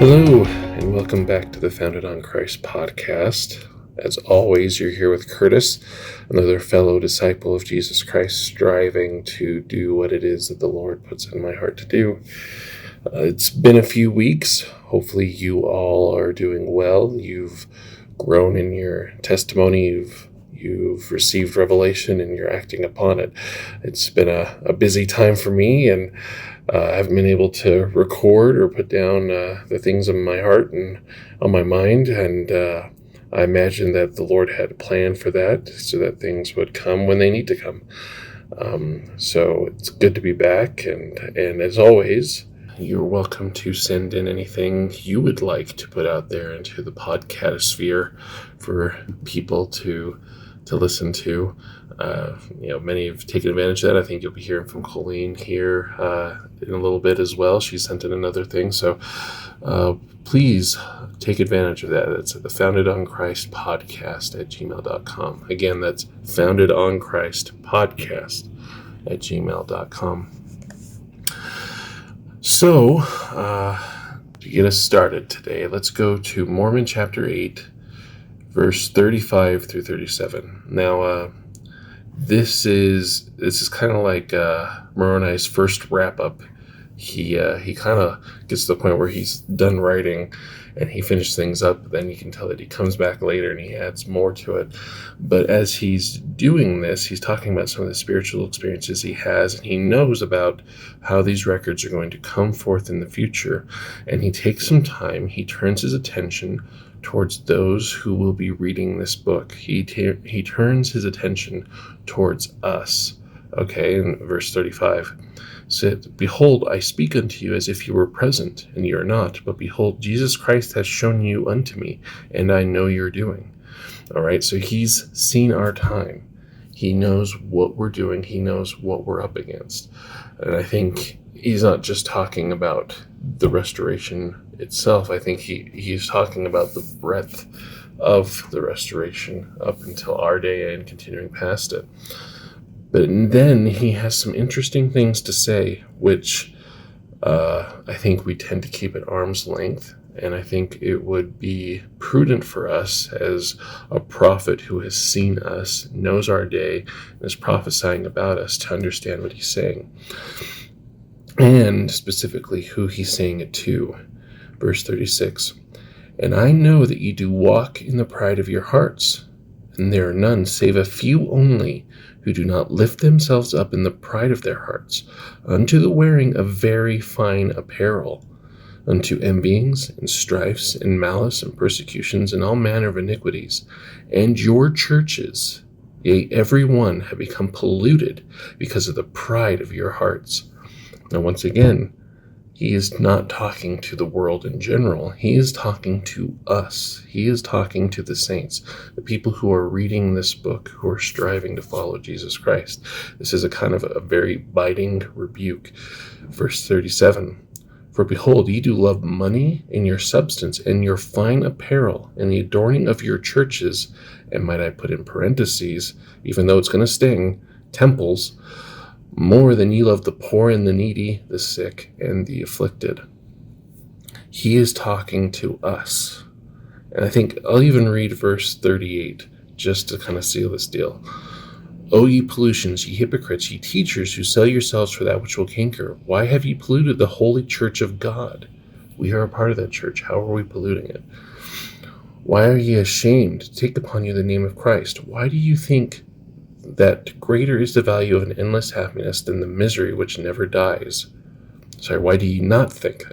Hello, and welcome back to the Founded on Christ podcast. As always, you're here with Curtis, another fellow disciple of Jesus Christ, striving to do what it is that the Lord puts in my heart to do. It's been a few weeks. Hopefully you all are doing well. You've grown in your testimony. You've received revelation and you're acting upon it. It's been a busy time for me, and I haven't been able to record or put down the things in my heart and on my mind, and I imagine that the Lord had a plan for that so that things would come when they need to come. So it's good to be back, and as always, you're welcome to send in anything you would like to put out there into the podcastsphere for people to listen to. Many have taken advantage of that. I think you'll be hearing from Colleen here in a little bit as well. She sent in another thing. So please take advantage of that. It's the Founded on Christ podcast at gmail.com. Again, that's Founded on Christ podcast at gmail.com. So to get us started today, let's go to Mormon chapter 8, verse 35 through 37. Now, this is kind of like Moroni's first wrap up. He kind of gets to the point where he's done writing and he finished things up. Then you can tell that he comes back later and he adds more to it. But as he's doing this, he's talking about some of the spiritual experiences he has, and he knows about how these records are going to come forth in the future. And he takes some time. He turns his attention towards those who will be reading this book. He turns his attention towards us. Okay, in verse 35, said, "Behold, I speak unto you as if you were present, and ye are not. But behold, Jesus Christ has shown you unto me, and I know your doing." All right, so he's seen our time. He knows what we're doing. He knows what we're up against. And I think he's not just talking about the restoration itself. I think he's talking about the breadth of the restoration up until our day and continuing past it. But then he has some interesting things to say, which I think we tend to keep at arm's length. And I think it would be prudent for us as a prophet who has seen us, knows our day, and is prophesying about us to understand what he's saying. And specifically who he's saying it to. Verse 36, "And I know that ye do walk in the pride of your hearts, and there are none, save a few only, who do not lift themselves up in the pride of their hearts, unto the wearing of very fine apparel, unto envyings, and strifes, and malice, and persecutions, and all manner of iniquities. And your churches, yea, every one, have become polluted because of the pride of your hearts." Now, once again, he is not talking to the world in general. He is talking to us. He is talking to the saints, the people who are reading this book, who are striving to follow Jesus Christ. This is a kind of a very biting rebuke. Verse 37, "For behold, ye do love money and your substance and your fine apparel and the adorning of your churches," and might I put in parentheses, even though it's going to sting, temples, "more than ye love the poor and the needy, the sick and the afflicted." He is talking to us. And I think I'll even read verse 38 just to kind of seal this deal. "O ye pollutions, ye hypocrites, ye teachers who sell yourselves for that which will canker, why have ye polluted the holy church of God?" We are a part of that church. How are we polluting it? "Why are ye ashamed to take upon you the name of Christ? Why do you think that greater is the value of an endless happiness than the misery which never dies?" Sorry, why do you not think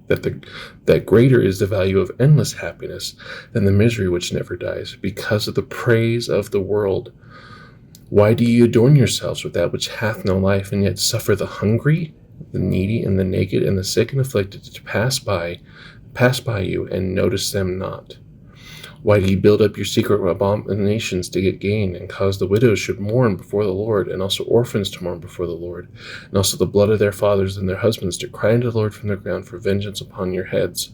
that greater is the value of endless happiness than the misery which never dies, because of the praise of the world? "Why do ye adorn yourselves with that which hath no life, and yet suffer the hungry, the needy, and the naked, and the sick and afflicted to pass by you, and notice them not? Why do ye build up your secret abominations to get gain, and cause the widows should mourn before the Lord, and also orphans to mourn before the Lord, and also the blood of their fathers and their husbands to cry unto the Lord from the ground for vengeance upon your heads?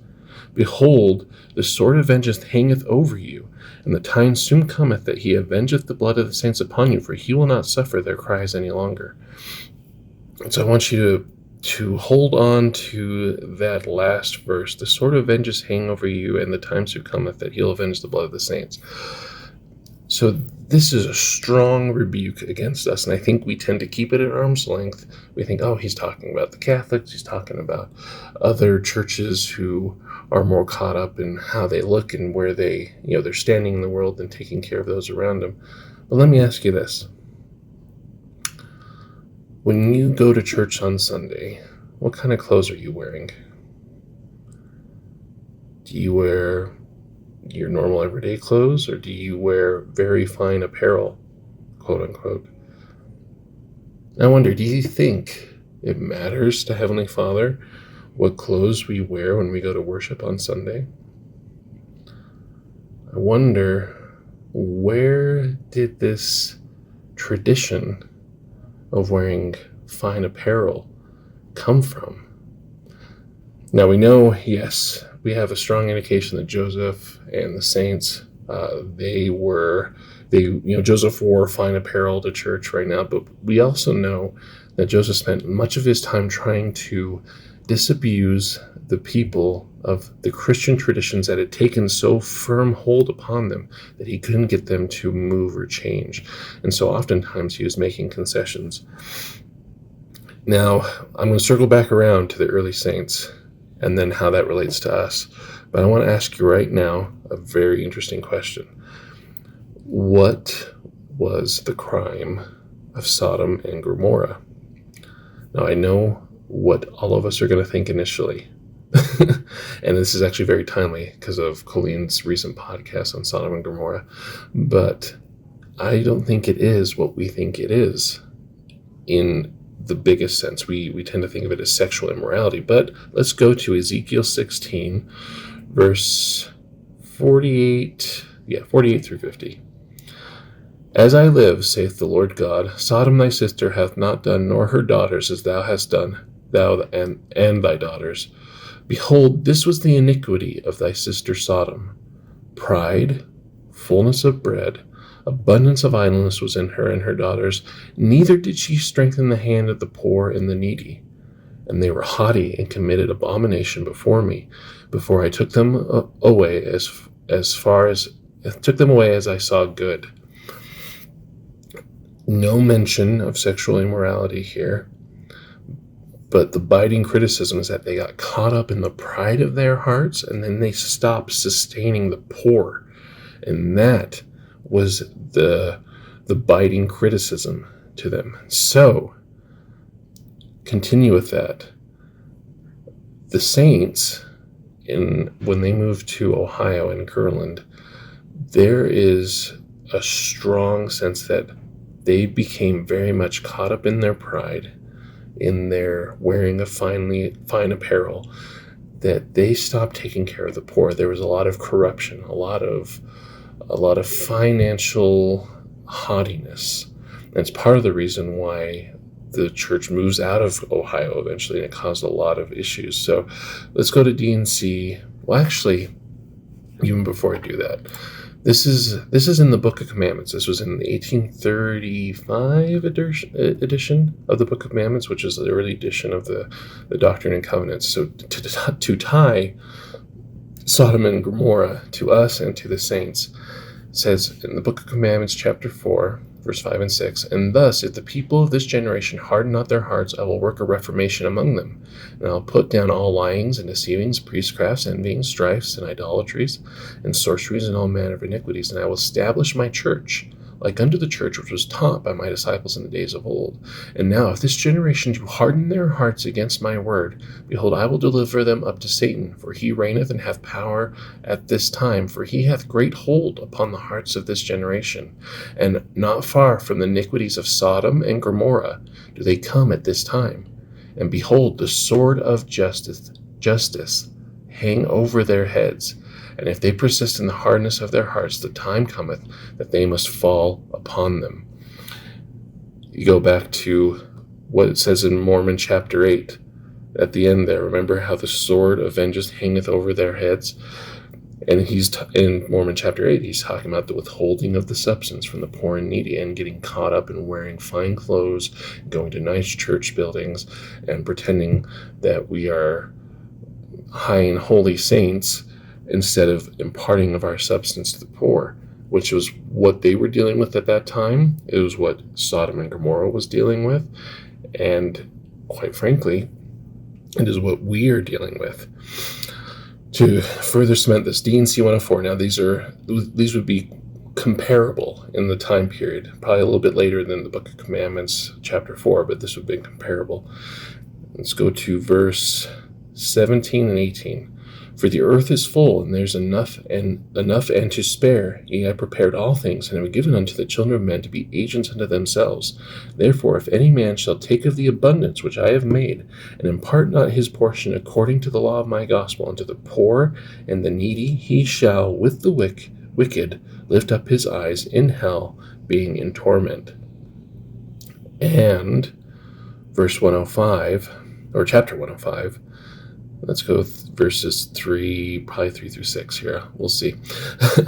Behold, the sword of vengeance hangeth over you, and the time soon cometh that he avengeth the blood of the saints upon you, for he will not suffer their cries any longer." And so I want you to to hold on to that last verse, the sword of vengeance hang over you, and the times who cometh that he'll avenge the blood of the saints. So this is a strong rebuke against us, and I think we tend to keep it at arm's length. We think, oh, he's talking about the Catholics, he's talking about other churches who are more caught up in how they look and where they're standing in the world and taking care of those around them. But let me ask you this. When you go to church on Sunday, what kind of clothes are you wearing? Do you wear your normal everyday clothes, or do you wear very fine apparel, quote unquote? I wonder, do you think it matters to Heavenly Father what clothes we wear when we go to worship on Sunday? I wonder, where did this tradition of wearing fine apparel come from? Now we know, yes, we have a strong indication that Joseph and the saints, Joseph wore fine apparel to church right now, but we also know that Joseph spent much of his time trying to disabuse the people of the Christian traditions that had taken so firm hold upon them that he couldn't get them to move or change. And so oftentimes he was making concessions. Now, I'm going to circle back around to the early saints and then how that relates to us. But I want to ask you right now a very interesting question. What was the crime of Sodom and Gomorrah? Now, I know what all of us are going to think initially. And this is actually very timely because of Colleen's recent podcast on Sodom and Gomorrah. But I don't think it is what we think it is in the biggest sense. We tend to think of it as sexual immorality. But let's go to Ezekiel 16, verse 48 through 50. As I live, saith the Lord God, Sodom thy sister hath not done, nor her daughters, as thou hast done, thou and thy daughters. Behold, this was the iniquity of thy sister Sodom. Pride, fullness of bread, abundance of idleness was in her and her daughters, neither did she strengthen the hand of the poor and the needy. And they were haughty and committed abomination before me, before I took them away as I saw good. No mention of sexual immorality here, but the biting criticism is that they got caught up in the pride of their hearts, and then they stopped sustaining the poor, and that was the biting criticism to them. So, continue with that. The saints, when they moved to Ohio and Kirtland, there is a strong sense that they became very much caught up in their pride, in their wearing of fine apparel, that they stopped taking care of the poor. There was a lot of corruption, a lot of financial haughtiness. And it's part of the reason why the church moves out of Ohio eventually, and it caused a lot of issues. So let's go to D&C. Well, actually, even before I do that, this is in the Book of Commandments. This was in the 1835 edition of the Book of Commandments, which is the early edition of the Doctrine and Covenants. So to tie Sodom and Gomorrah to us and to the saints, says in the Book of Commandments, chapter 4, verse 5 and 6, And thus, if the people of this generation harden not their hearts, I will work a reformation among them. And I will put down all lyings and deceivings, priestcrafts, envyings, strifes, and idolatries, and sorceries, and all manner of iniquities. And I will establish my church, like unto the church which was taught by my disciples in the days of old. And now, if this generation do harden their hearts against my word, behold, I will deliver them up to Satan, for he reigneth and hath power at this time, for he hath great hold upon the hearts of this generation. And not far from the iniquities of Sodom and Gomorrah do they come at this time. And behold, the sword of justice hang over their heads. And if they persist in the hardness of their hearts, the time cometh that they must fall upon them. You go back to what it says in Mormon chapter 8. At the end there, remember how the sword of vengeance hangeth over their heads? And in Mormon chapter 8, he's talking about the withholding of the substance from the poor and needy and getting caught up in wearing fine clothes, going to nice church buildings, and pretending that we are high and holy saints instead of imparting of our substance to the poor, which was what they were dealing with at that time. It was what Sodom and Gomorrah was dealing with. And quite frankly, it is what we are dealing with. To further cement this, D&C 104. Now, these would be comparable in the time period, probably a little bit later than the Book of Commandments, chapter 4, but this would be comparable. Let's go to verse 17 and 18. For the earth is full, and there's enough and to spare. Yea, I prepared all things, and have given unto the children of men to be agents unto themselves. Therefore, if any man shall take of the abundance which I have made, and impart not his portion according to the law of my gospel unto the poor and the needy, he shall with the wicked lift up his eyes in hell, being in torment. And verse 105, or chapter 105, let's go verses 3 through 6 here. We'll see.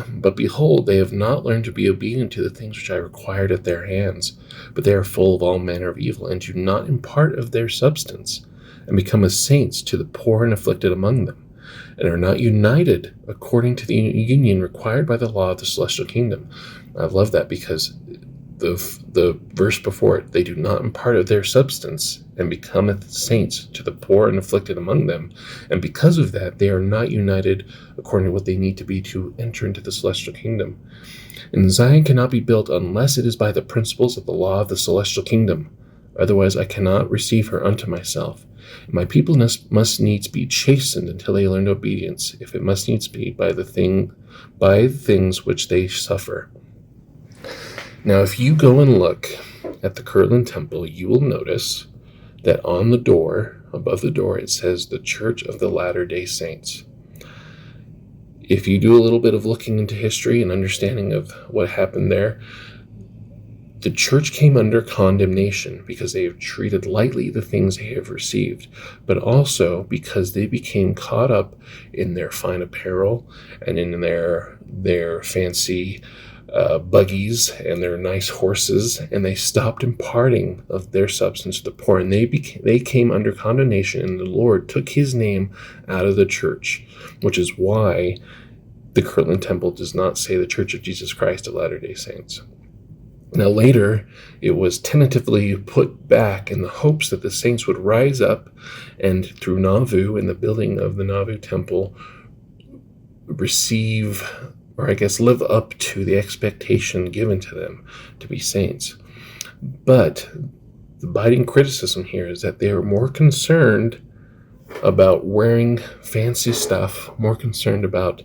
But behold, they have not learned to be obedient to the things which I required at their hands, but they are full of all manner of evil, and do not impart of their substance, and become as saints to the poor and afflicted among them, and are not united according to the union required by the law of the celestial kingdom. I love that, because the verse before it, they do not impart of their substance and become saints to the poor and afflicted among them. And because of that, they are not united according to what they need to be to enter into the celestial kingdom. And Zion cannot be built unless it is by the principles of the law of the celestial kingdom. Otherwise, I cannot receive her unto myself. My people must needs be chastened until they learn obedience, if it must needs be by things which they suffer. Now, if you go and look at the Kirtland Temple, you will notice that on the door, above the door, it says the Church of the Latter-day Saints. If you do a little bit of looking into history and understanding of what happened there, the church came under condemnation because they have treated lightly the things they have received, but also because they became caught up in their fine apparel and in their fancy buggies and their nice horses, and they stopped imparting of their substance to the poor, and they came under condemnation, and the Lord took his name out of the church, which is why the Kirtland Temple does not say the Church of Jesus Christ of Latter-day Saints. Now later, it was tentatively put back in the hopes that the saints would rise up and through Nauvoo, in the building of the Nauvoo Temple, receive, or I guess live up to the expectation given to them to be saints. But the biting criticism here is that they are more concerned about wearing fancy stuff, more concerned about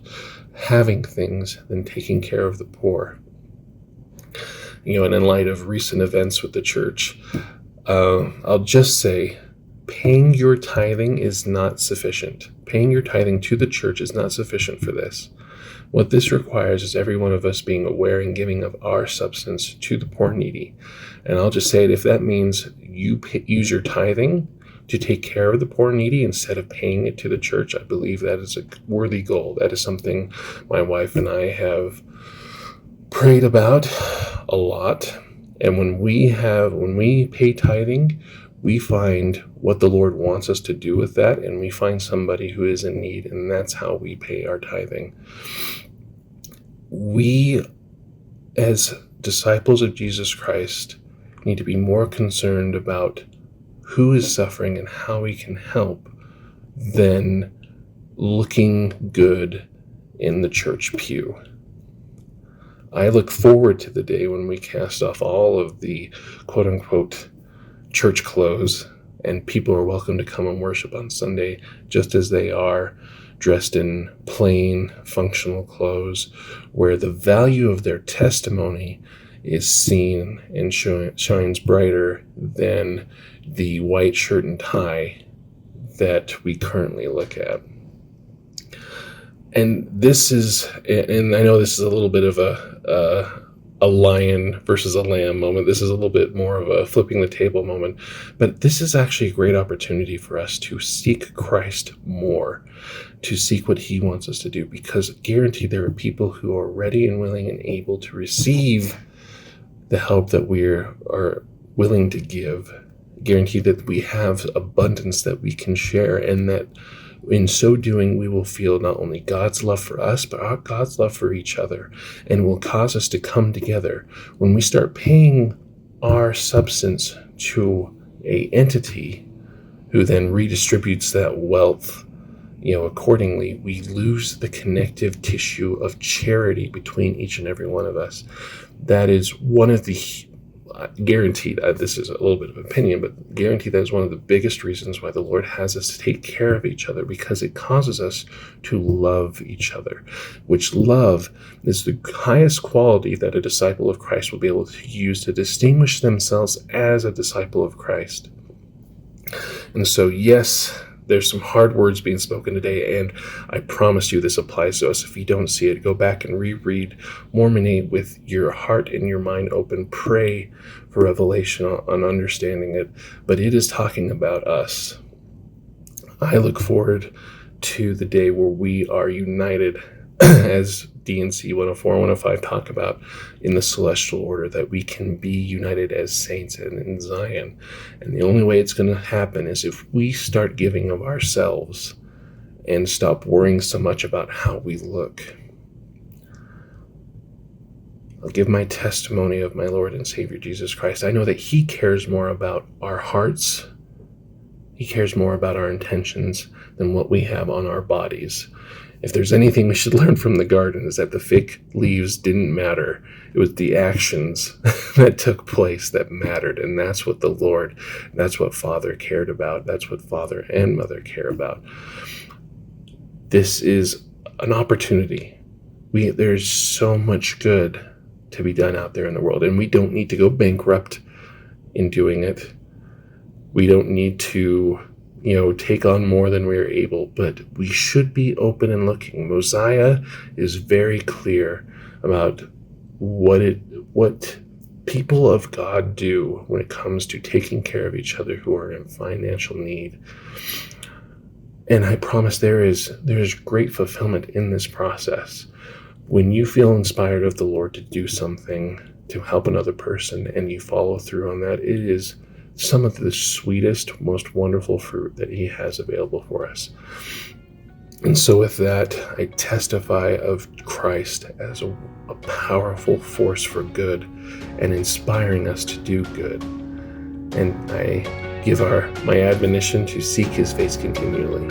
having things than taking care of the poor. And in light of recent events with the church, I'll just say, paying your tithing is not sufficient. Paying your tithing to the church is not sufficient for this. What this requires is every one of us being aware and giving of our substance to the poor and needy. And I'll just say it, if that means you use your tithing to take care of the poor and needy instead of paying it to the church, I believe that is a worthy goal. That is something my wife and I have prayed about a lot. And when we pay tithing, we find what the Lord wants us to do with that, and we find somebody who is in need, and that's how we pay our tithing. We, as disciples of Jesus Christ, need to be more concerned about who is suffering and how we can help than looking good in the church pew. I look forward to the day when we cast off all of the quote-unquote church clothes, and people are welcome to come and worship on Sunday just as they are, dressed in plain, functional clothes, where the value of their testimony is seen and shines brighter than the white shirt and tie that we currently look at. And I know this is a little bit of a lion versus a lamb moment. This is a little bit more of a flipping the table moment. But this is actually a great opportunity for us to seek Christ more, to seek what he wants us to do, because guaranteed there are people who are ready and willing and able to receive the help that we are willing to give. Guaranteed that we have abundance that we can share, and that in so doing, we will feel not only God's love for us, but God's love for each other, and will cause us to come together. When we start paying our substance to a entity who then redistributes that wealth, accordingly, we lose the connective tissue of charity between each and every one of us. That is one of the guaranteed, this is a little bit of opinion, but guaranteed that is one of the biggest reasons why the Lord has us to take care of each other, because it causes us to love each other, which love is the highest quality that a disciple of Christ will be able to use to distinguish themselves as a disciple of Christ. And so, yes, there's some hard words being spoken today, and I promise you this applies to us. If you don't see it, go back and reread Mormon 8 with your heart and your mind open. Pray for revelation on understanding it. But it is talking about us. I look forward to the day where we are united as D&C 104 and 105 talk about in the celestial order, that we can be united as saints and in Zion. And the only way it's going to happen is if we start giving of ourselves and stop worrying so much about how we look. I'll give my testimony of my Lord and Savior Jesus Christ. I know that he cares more about our hearts. He cares more about our intentions than what we have on our bodies. If there's anything we should learn from the garden, is that the fig leaves didn't matter. It was the actions that took place that mattered. And that's what the Lord, that's what Father cared about. That's what Father and Mother care about. This is an opportunity. There's so much good to be done out there in the world. And we don't need to go bankrupt in doing it. We don't need to take on more than we are able, but we should be open and looking. Mosiah is very clear about what people of God do when it comes to taking care of each other who are in financial need. And I promise there is great fulfillment in this process. When you feel inspired of the Lord to do something to help another person and you follow through on that, it is some of the sweetest, most wonderful fruit that he has available for us. And so with that, I testify of Christ as a powerful force for good and inspiring us to do good. And I give my admonition to seek his face continually.